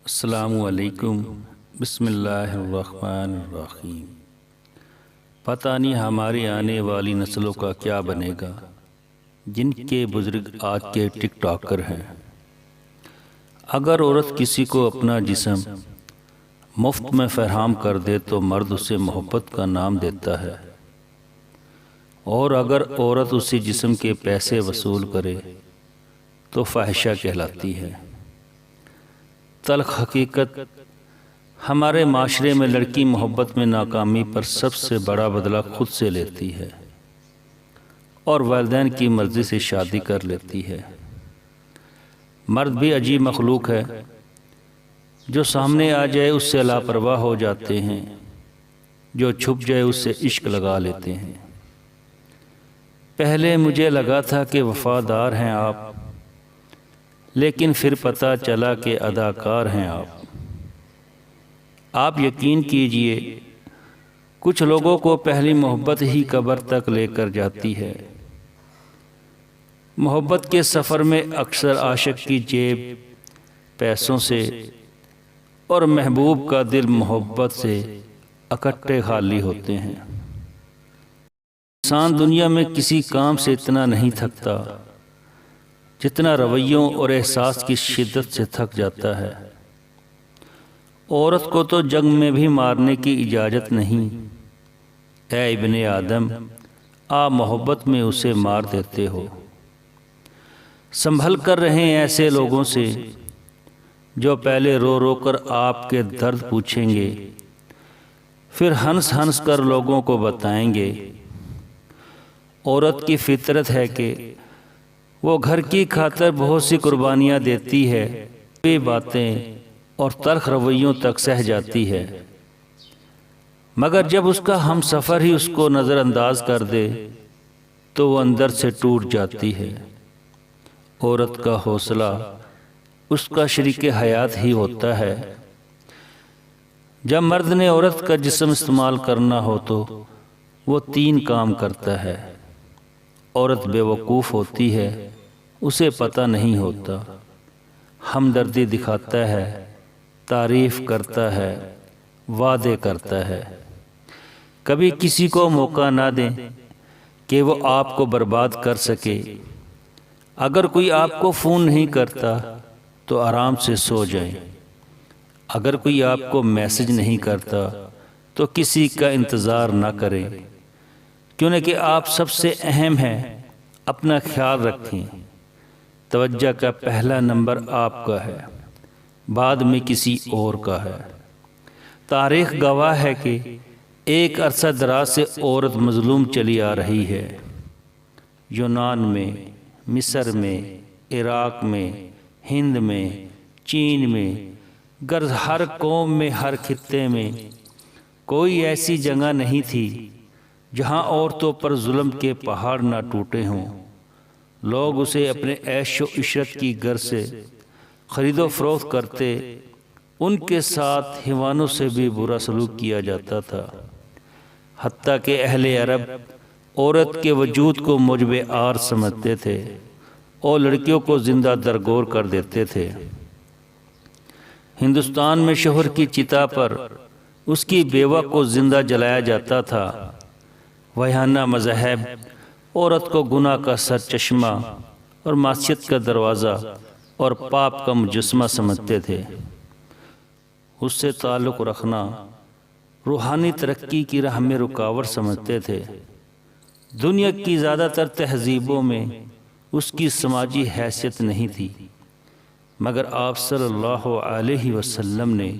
السلام علیکم۔ بسم اللہ الرحمن الرحیم۔ پتہ نہیں ہماری آنے والی نسلوں کا کیا بنے گا، جن کے بزرگ آج کے ٹک ٹاکر ہیں۔ اگر عورت کسی کو اپنا جسم مفت میں فراہم کر دے تو مرد اسے محبت کا نام دیتا ہے، اور اگر عورت اسی جسم کے پیسے وصول کرے تو فاحشہ کہلاتی ہے۔ تلخ حقیقت، ہمارے معاشرے میں لڑکی محبت میں ناکامی پر سب سے بڑا بدلہ خود سے لیتی ہے اور والدین کی مرضی سے شادی کر لیتی ہے۔ مرد بھی عجیب مخلوق ہے، جو سامنے آ جائے اس سے لاپرواہ ہو جاتے ہیں، جو چھپ جائے اس سے عشق لگا لیتے ہیں۔ پہلے مجھے لگا تھا کہ وفادار ہیں آپ، لیکن پھر پتہ چلا کہ اداکار ہیں آپ یقین کیجئے، کچھ لوگوں کو پہلی محبت ہی قبر تک لے کر جاتی ہے۔ محبت کے سفر میں اکثر عاشق کی جیب پیسوں سے اور محبوب کا دل محبت سے اکٹھے خالی ہوتے ہیں۔ انسان دنیا میں کسی کام سے اتنا نہیں تھکتا جتنا رویوں اور احساس کی شدت سے تھک جاتا ہے۔ عورت کو تو جنگ میں بھی مارنے کی اجازت نہیں۔ اے ابن آدم، آپ محبت میں اسے مار دیتے ہو۔ سنبھل کر رہیں ایسے لوگوں سے جو پہلے رو رو کر آپ کے درد پوچھیں گے، پھر ہنس ہنس کر لوگوں کو بتائیں گے۔ عورت کی فطرت ہے کہ وہ گھر کی خاطر بہت سی قربانیاں دیتی ہے، بے باتیں اور تلخ رویوں تک سہ جاتی ہے، مگر جب اس کا ہم سفر ہی اس کو نظر انداز کر دے تو وہ اندر سے ٹوٹ جاتی ہے۔ عورت کا حوصلہ اس کا شریک حیات ہی ہوتا ہے۔ جب مرد نے عورت کا جسم استعمال کرنا ہو تو وہ 3 کام کرتا ہے۔ عورت بے وقوف ہوتی ہے، اسے پتہ نہیں ہوتا، ہمدردی دکھاتا ہے، تعریف کرتا ہے، وعدے کرتا ہے۔ کبھی کسی کو موقع نہ دیں کہ وہ آپ کو برباد کر سکے۔ اگر کوئی آپ کو فون نہیں کرتا تو آرام سے سو جائیں۔ اگر کوئی آپ کو میسج نہیں کرتا تو کسی کا انتظار نہ کریں، کیونکہ آپ سب سے اہم ہیں۔ اپنا خیال رکھیں، توجہ کا پہلا نمبر آپ کا ہے، بعد میں کسی اور کا ہے۔ تاریخ گواہ ہے کہ ایک عرصہ دراز سے عورت مظلوم چلی آ رہی ہے۔ یونان میں، مصر میں، عراق میں، ہند میں، چین میں، غرض ہر قوم میں، ہر خطے میں کوئی ایسی جگہ نہیں تھی جہاں عورتوں پر ظلم کے پہاڑ نہ ٹوٹے ہوں۔ لوگ اسے اپنے عیش و عشرت کی غرض سے خرید و فروخت کرتے، ان کے ساتھ حیوانوں سے بھی برا سلوک کیا جاتا تھا، حتیٰ کہ اہل عرب عورت کے وجود کو موجب عار سمجھتے تھے اور لڑکیوں کو زندہ درگور کر دیتے تھے۔ ہندوستان میں شوہر کی چتا پر اس کی بیوہ کو زندہ جلایا جاتا تھا۔ وحیانہ مذاہب عورت کو گناہ کا سرچشمہ اور معصیت کا دروازہ اور پاپ کا مجسمہ سمجھتے تھے۔ اس سے تعلق رکھنا روحانی ترقی کی راہ میں رکاوٹ سمجھتے تھے۔ دنیا کی زیادہ تر تہذیبوں میں اس کی سماجی حیثیت نہیں تھی، مگر آپ صلی اللہ علیہ وسلم نے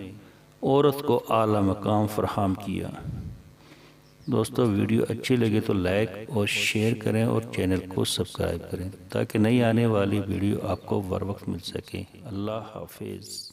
عورت کو اعلیٰ مقام فراہم کیا۔ دوستو، ویڈیو اچھی لگے تو لائک اور شیئر کریں اور چینل کو سبسکرائب کریں تاکہ نئی آنے والی ویڈیو آپ کو بر وقت مل سکے۔ اللہ حافظ۔